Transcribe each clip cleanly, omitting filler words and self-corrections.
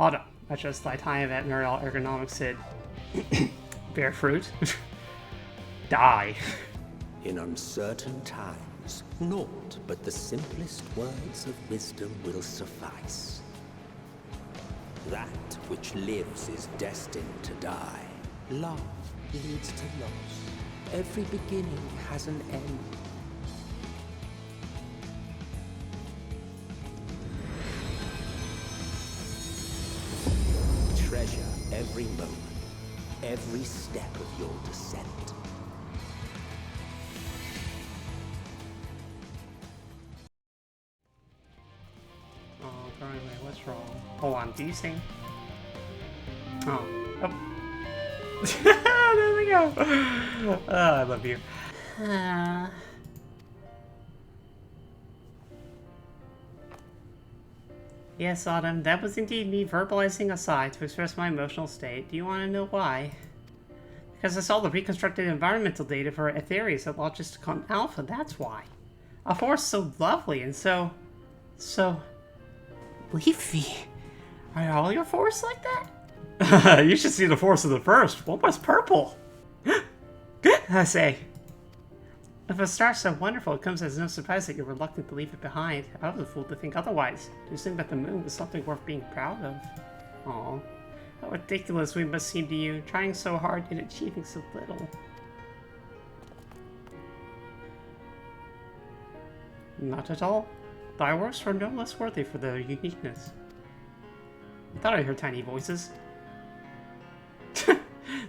Autumn. I just like time that Mariel ergonomics said. Bear fruit. Die. In uncertain times, naught but the simplest words of wisdom will suffice. That which lives is destined to die. Love leads to loss. Every beginning has an end. Treasure every moment, every step of your descent. Oh, currently, what's wrong? Hold on, do you sing? Oh. There we go. Oh, I love you. Yes, Autumn, that was indeed me verbalizing a sigh to express my emotional state. Do you want to know why? Because I saw the reconstructed environmental data for Aetherius at Logisticon Alpha, that's why. A forest so lovely and so leafy. Are all your forests like that? You should see the forest of the first. One was purple. I say. If a star's so wonderful, it comes as no surprise that you're reluctant to leave it behind. I was a fool to think otherwise. To think that the moon was something worth being proud of. Aw. How ridiculous we must seem to you, trying so hard yet achieving so little. Not at all. Thy works were no less worthy for their uniqueness. I thought I heard tiny voices.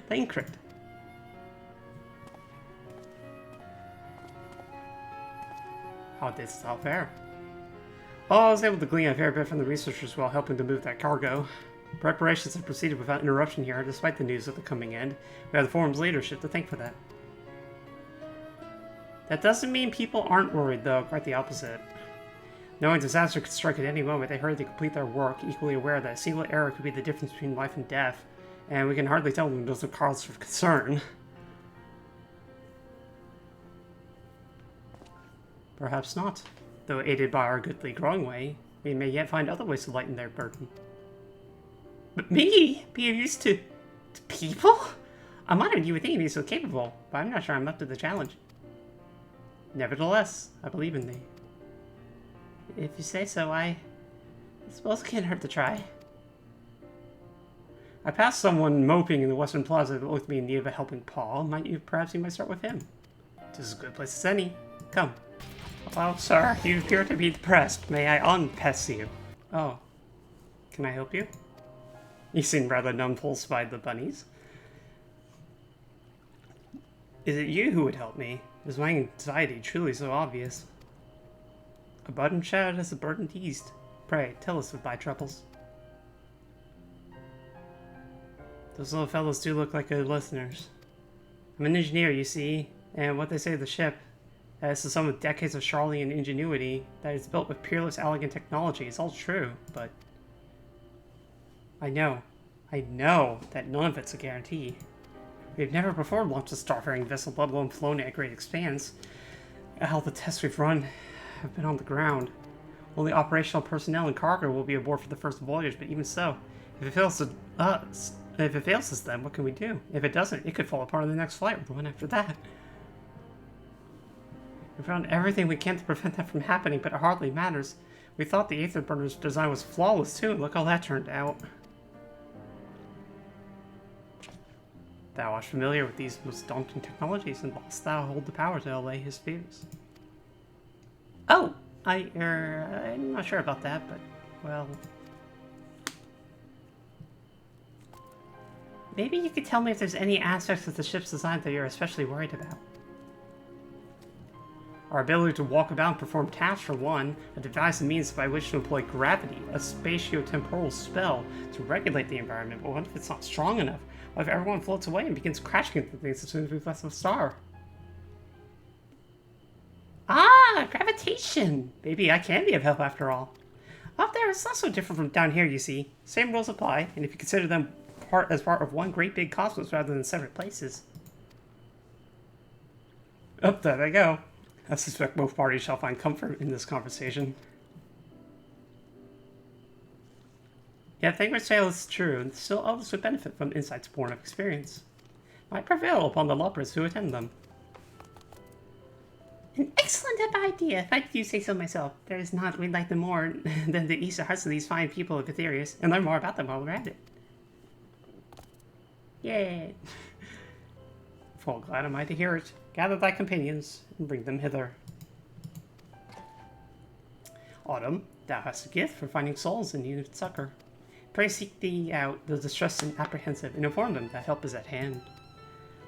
Thancred. How didst thou fare? Well, I was able to glean a fair bit from the researchers while helping to move that cargo. Preparations have proceeded without interruption here, despite the news of the coming end. We have the forum's leadership to thank for that. That doesn't mean people aren't worried, though, quite the opposite. Knowing disaster could strike at any moment, they hurried to complete their work, equally aware that a single error could be the difference between life and death, and we can hardly tell them there's no cause for concern. Perhaps not. Though aided by our goodly growing way, we may yet find other ways to lighten their burden. But me? Be of use to people? I'm honored you would think me so capable, but I'm not sure I'm up to the challenge. Nevertheless, I believe in thee. If you say so, I suppose it can't hurt to try. I passed someone moping in the Western Plaza that looked me in need of a helping paw. Perhaps you might start with him. This is as good a place as any. Come. Well, sir, you appear to be depressed. May I unpest you? Oh. Can I help you? You seem rather nonplussed by the bunnies. Is it you who would help me? Is my anxiety truly so obvious? A button shout as a burden eased. Pray, tell us of thy troubles. Those little fellows do look like good listeners. I'm an engineer, you see, and what they say of the ship, that is the sum of decades of Sharlayan ingenuity, that is built with peerless, elegant technology, is all true, but I know that none of it's a guarantee. We have never before launched a starfaring vessel, let alone flown at a great expanse. All the tests we've run have been on the ground. Only operational personnel and cargo will be aboard for the first voyage, but even so, if it fails us, then what can we do? If it doesn't, it could fall apart on the next flight or one after that. We've done everything we can to prevent that from happening, but it hardly matters. We thought the Aether Burner's design was flawless too, and look how that turned out. Thou art familiar with these most daunting technologies, and dost thou hold the power to allay his fears? Oh! I'm not sure about that, but, well... Maybe you could tell me if there's any aspects of the ship's design that you're especially worried about. Our ability to walk about and perform tasks for one, a device and means by which to employ gravity, a spatio-temporal spell to regulate the environment, but what if it's not strong enough? What if everyone floats away and begins crashing into things as soon as we've left the star? Ah, gravitation! Maybe I can be of help after all. Up there, it's not so different from down here, you see. Same rules apply, and if you consider them as part of one great big cosmos rather than separate places. Oh, there they go. I suspect both parties shall find comfort in this conversation. Yeah, Thingrid's tale is true, and still others would benefit from insights born of experience. Might prevail upon the Loprrits who attend them. An excellent idea, if I do say so myself. There is not we'd like them more than the Easter hearts of these fine people of Aetherius, and learn more about them while we're at it. Yay! Full glad am I to hear it. Gather thy companions, and bring them hither. Autumn, thou hast a gift for finding souls in need of succor. Pray seek thee out the distressed and apprehensive, and inform them that help is at hand.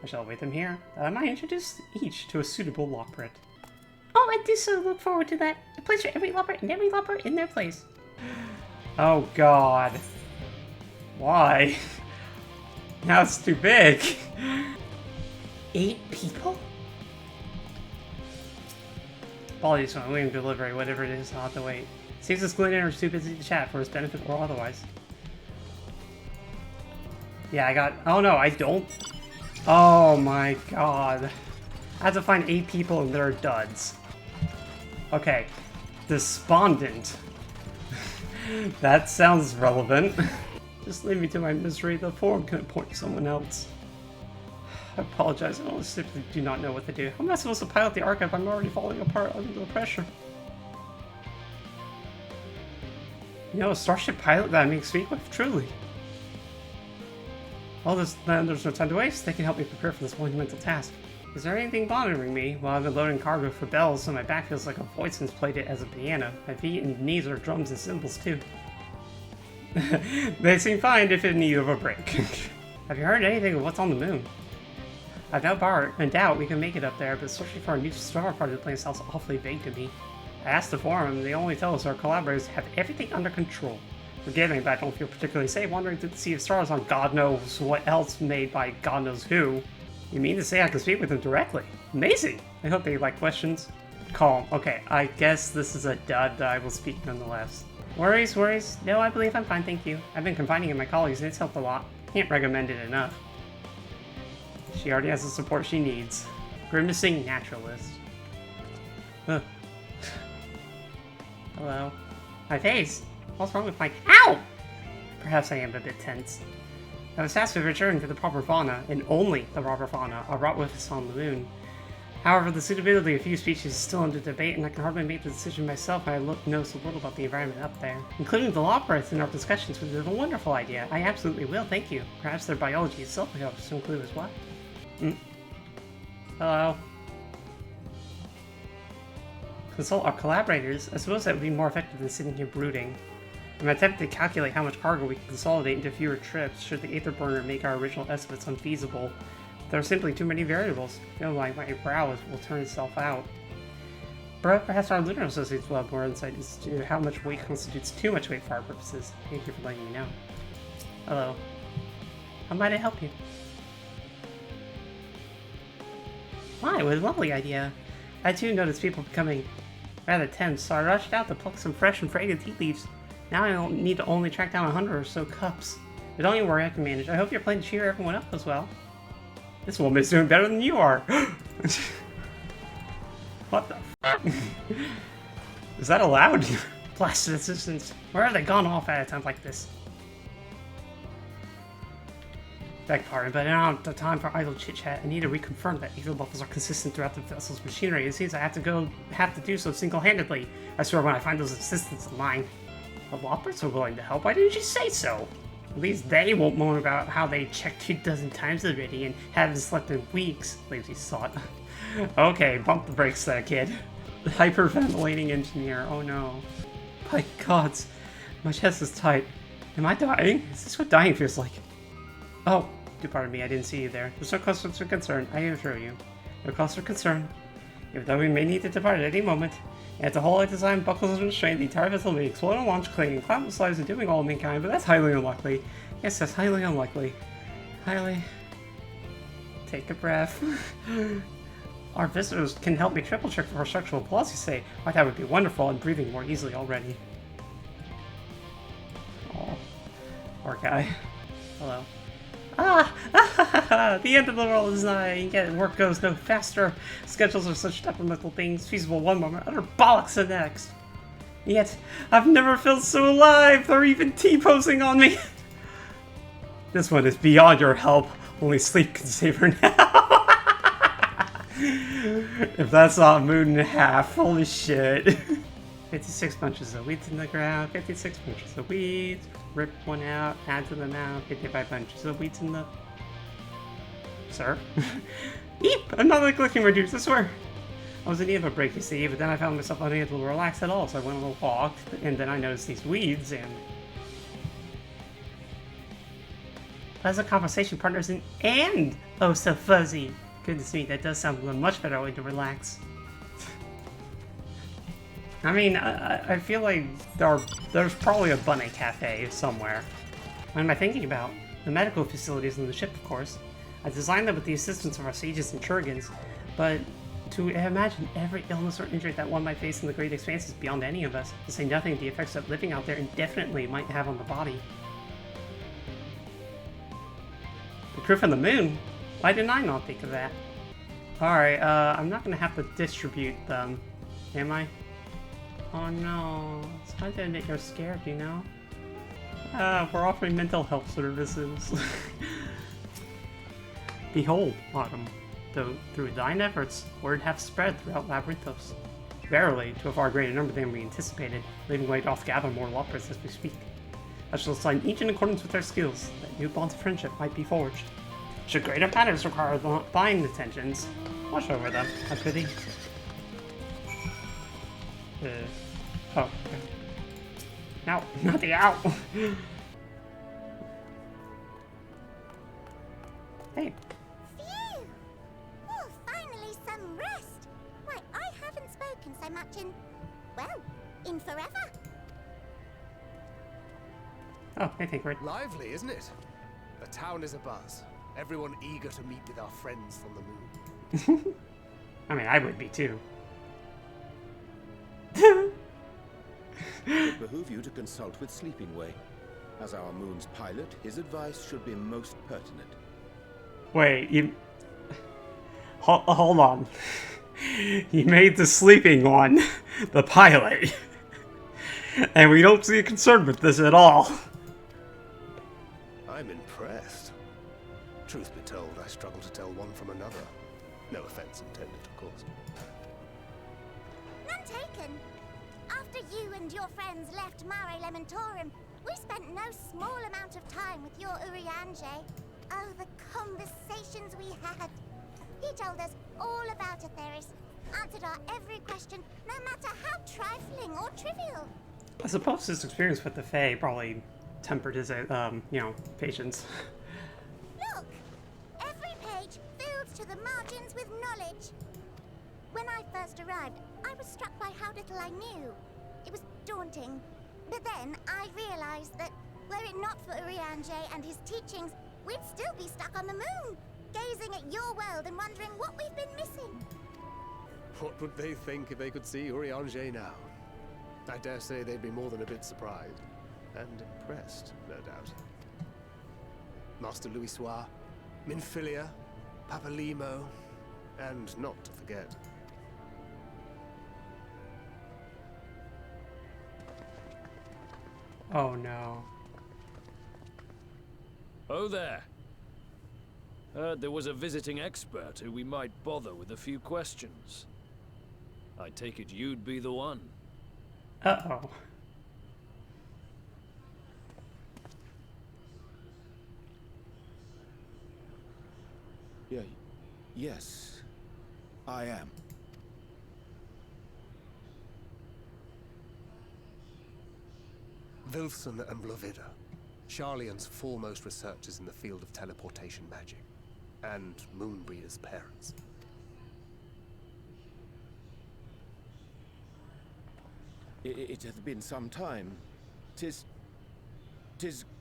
I shall await them here, that I might introduce each to a suitable Loprrit. Oh, I do so look forward to that. A place for every Loprrit and every Loprrit in their place. Oh god. Why? Now it's too big. 8 people? Apologies for my waiting delivery, whatever it is, I'll have to wait. Seems this Glenn is too busy to chat for his benefit or otherwise. Yeah, I got... Oh no, I don't... Oh my god. I have to find 8 people and they're duds. Okay. Despondent. That sounds relevant. Just leave me to my misery. The forum can appoint someone else. I apologize. I simply do not know what to do. How am I supposed to pilot the archive? I'm already falling apart under the pressure. You know, a starship pilot that I may speak with? Truly. Well, there's no time to waste. They can help me prepare for this monumental task. Is there anything bothering me? Well, I've been loading cargo for bells, so my back feels like a voice since played it as a piano. My feet and knees are drums and cymbals, too. They seem fine if in need of a break. Have you heard anything of what's on the moon? I've no doubt we can make it up there, but searching for a new star part of the plane sounds awfully vague to me. I asked the forum, and they only tell us our collaborators have everything under control. Forgive me, but I don't feel particularly safe wandering through the sea of stars on God knows what else made by God knows who. You mean to say I can speak with them directly? Amazing! I hope they like questions. Calm. Okay, I guess this is a dud, but I will speak nonetheless. Worries? No, I believe I'm fine, thank you. I've been confiding in my colleagues and it's helped a lot. Can't recommend it enough. She already has the support she needs. Grimacing naturalist. Huh. Hello. My face? What's wrong with my— Ow! Perhaps I am a bit tense. I was tasked with returning to the proper fauna, and only the proper fauna, are brought with us on the moon. However, the suitability of a few species is still under debate, and I can hardly make the decision myself. I know so little about the environment up there. Including the Loprrits in our discussions with a wonderful idea. I absolutely will, thank you. Perhaps their biology itself will help to include as well. Hello. Consult our collaborators. I suppose that would be more effective than sitting here brooding. I'm attempting to calculate how much cargo we can consolidate into fewer trips should the Aether Burner make our original estimates unfeasible. There are simply too many variables. I feel like my brow will turn itself out. Perhaps our lunar associates will have more insight as to how much weight constitutes too much weight for our purposes. Thank you for letting me know. Hello. How might I help you? My, what a lovely idea. I too noticed people becoming rather tense, so I rushed out to pluck some fresh and fragrant tea leaves. Now I don't need to only track down 100 or so cups. But don't you worry, I can manage. I hope you're planning to cheer everyone up as well. This woman's doing better than you are. What the f***? Is that allowed? Blasted assistants. Where have they gone off at a time like this? Beg pardon, but I don't have the time for idle chit-chat. I need to reconfirm that ether levels are consistent throughout the vessel's machinery. It seems I have to do so single-handedly. I swear when I find those assistants of mine. The Loprrits are willing to help. Why didn't you say so? At least they won't moan about how they checked 2 dozen times already and haven't slept in weeks. Lazy sot. Okay, bump the brakes there, kid. Hyperventilating engineer. Oh no. My gods. My chest is tight. Am I dying? Is this what dying feels like? Oh, do pardon me, I didn't see you there. There's no cause for concern. I assure you. No cause for concern. Even though we may need to depart at any moment. And if the whole design buckles under strain, the entire vessel may explode on launch, claiming countless lives and doing all of mankind, but that's highly unlikely. Yes, that's highly unlikely. Highly. Take a breath. Our visitors can help me triple check for our structural velocity say. Why, that would be wonderful. I'm breathing more easily already. Oh, poor guy. Hello. The end of the world is nigh, and yet work goes no faster. Schedules are such temperamental things, feasible one moment, utter bollocks the next. Yet, I've never felt so alive. They're even T-posing on me. This one is beyond your help. Only sleep can save her now. If that's not a moon and a half, holy shit. 56 bunches of weeds in the ground, 56 bunches of weeds. Rip one out, add to them out, 55 bunches of weeds in the... Sir? Eep! Another clicking reduce, I swear! I was in need of a break, you see, but then I found myself unable to relax at all, so I went on a walk, and then I noticed these weeds, and... Pleasant conversation partners and oh so fuzzy! Goodness me, that does sound a much better way to relax. I mean, I feel like there's probably a bunny cafe somewhere. What am I thinking about? The medical facilities on the ship, of course. I designed them with the assistance of our sages and Churgans, but to imagine every illness or injury that one might face in the great expanse is beyond any of us, to say nothing of the effects that living out there indefinitely might have on the body. The crew from the moon? Why didn't I not think of that? Alright, I'm not gonna have to distribute them, am I? Oh no, it's kind of make her scared, you know? We're offering mental health services. Behold, Autumn, though through thine efforts, word hath spread throughout Labyrinthos. Verily, to a far greater number than we anticipated, leaving way off gather more Loprrits as we speak. I shall assign each in accordance with their skills, that new bonds of friendship might be forged. Should greater matters require thine attentions, watch over them, I prithee. Oh, okay. No, not the owl! Hey. Phew! Oh, finally some rest! Why, I haven't spoken so much in, well, in forever. Oh, hey, Thinkword. Lively, isn't it? The town is abuzz. Everyone eager to meet with our friends from the moon. I mean, I would be too. It behoove you to consult with Sleeping Way. As our moon's pilot, his advice should be most pertinent. Wait, you... Hold on. You made the sleeping one the pilot. And we don't see a concern with this at all. I'm impressed. Truth be told, I struggle to tell one from another. No offense intended, of course. None taken. After you and your friends left Mare Elementorum, we spent no small amount of time with your Urianger. Oh, the conversations we had. He told us all about Atheris, answered our every question, no matter how trifling or trivial. I suppose his experience with the Fae probably tempered his, patience. Look! Every page filled to the margins with knowledge. When I first arrived, I was struck by how little I knew. It was daunting. But then I realized that were it not for Urianger and his teachings, we'd still be stuck on the moon, gazing at your world and wondering what we've been missing. What would they think if they could see Urianger now? I dare say they'd be more than a bit surprised. And impressed, no doubt. Master Louis Soir, Minfilia, Papalimo, and not to forget... Oh no. Oh there. Heard there was a visiting expert who we might bother with a few questions. I take it you'd be the one. Uh-oh. Yes, I am. Wilson and Blovida, Sharlayan's foremost researchers in the field of teleportation magic, and Moonbreeder's parents. It hath been some time. Tis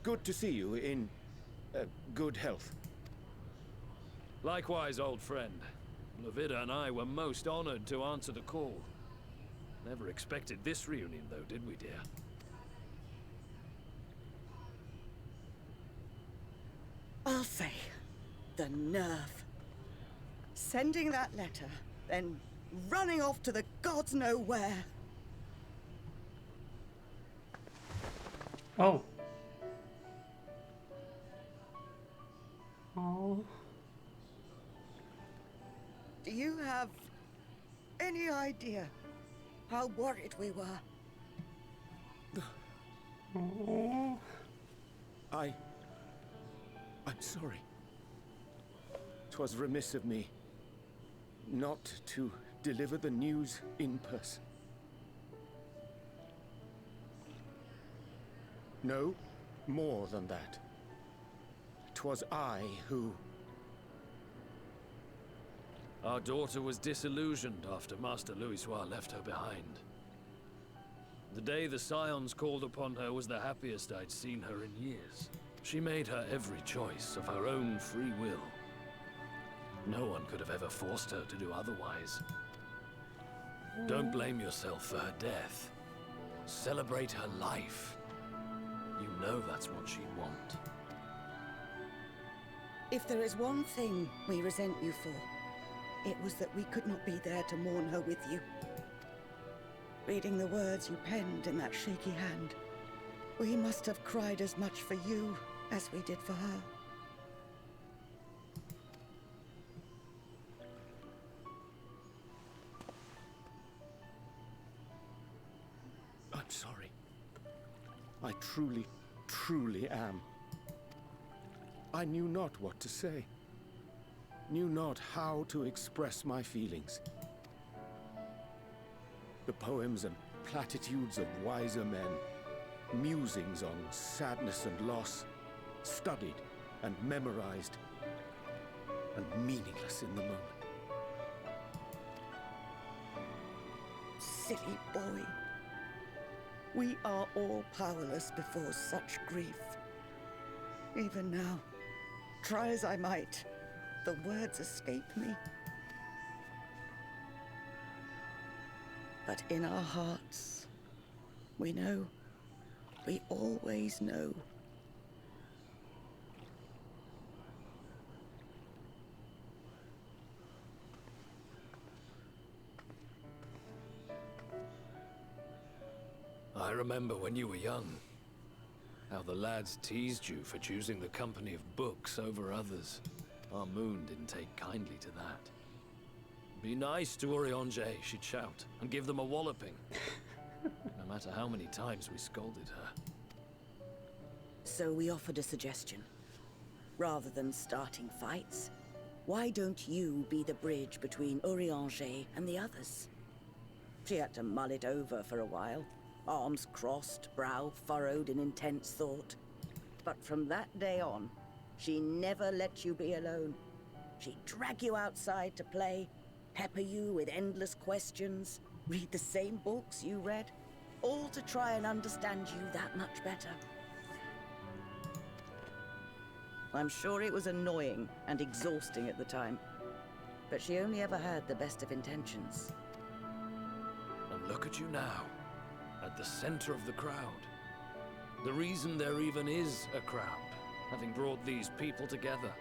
good to see you in good health. Likewise, old friend. Blovida and I were most honored to answer the call. Never expected this reunion, though, did we, dear? Alfei, the nerve. Sending that letter, then running off to the gods know where. Oh. Oh. Do you have any idea how worried we were? Oh. I'm sorry. 'Twas remiss of me not to deliver the news in person. No, more than that. 'Twas I who... Our daughter was disillusioned after Master Louisoix left her behind. The day the Scions called upon her was the happiest I'd seen her in years. She made her every choice of her own free will. No one could have ever forced her to do otherwise. Don't blame yourself for her death. Celebrate her life. You know that's what she'd want. If there is one thing we resent you for, it was that we could not be there to mourn her with you. Reading the words you penned in that shaky hand, we must have cried as much for you as we did for her. I'm sorry. I truly, truly am. I knew not what to say. Knew not how to express my feelings. The poems and platitudes of wiser men, musings on sadness and loss, studied and memorized, and meaningless in the moment. Silly boy. We are all powerless before such grief. Even now, try as I might, the words escape me. But in our hearts, we know, we always know. I remember when you were young, how the lads teased you for choosing the company of books over others. Our moon didn't take kindly to that. Be nice to Urianger, she'd shout, and give them a walloping. No matter how many times we scolded her. So we offered a suggestion. Rather than starting fights, why don't you be the bridge between Urianger and the others? She had to mull it over for a while. Arms crossed, brow furrowed in intense thought. But from that day on, she never let you be alone. She'd drag you outside to play, pepper you with endless questions, read the same books you read, all to try and understand you that much better. I'm sure it was annoying and exhausting at the time, but she only ever had the best of intentions. And look at you now, at the center of the crowd. The reason there even is a crowd, having brought these people together.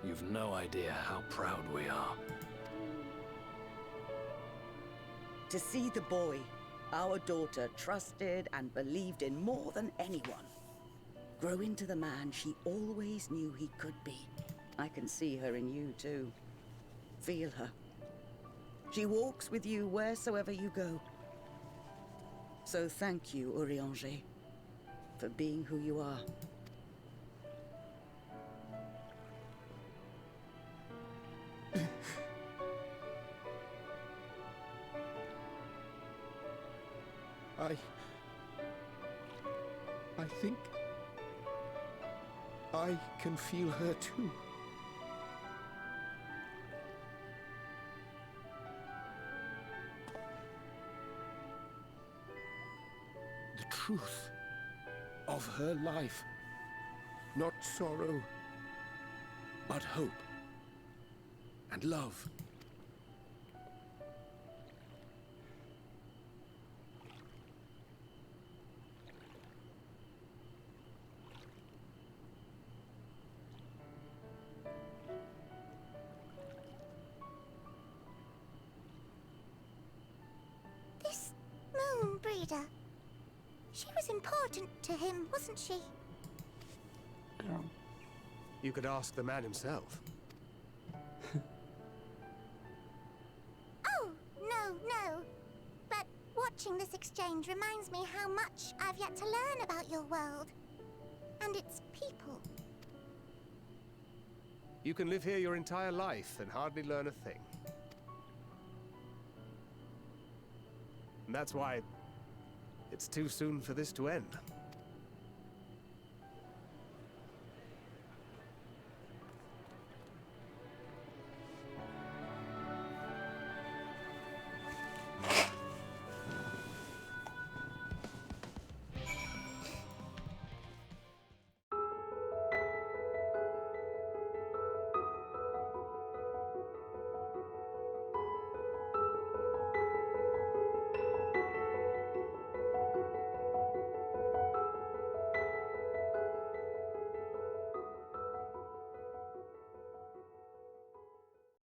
You've no idea how proud we are. To see the boy, our daughter, trusted and believed in more than anyone, grow into the man she always knew he could be. I can see her in you too. Feel her. She walks with you wheresoever you go. So thank you, Urianger, for being who you are. I think I can feel her too. The truth of her life. Not sorrow, but hope and love. This moon breeder, she was in important to him, wasn't she? You could ask the man himself. Oh, no. But watching this exchange reminds me how much I've yet to learn about your world. And its people. You can live here your entire life and hardly learn a thing. And that's why it's too soon for this to end.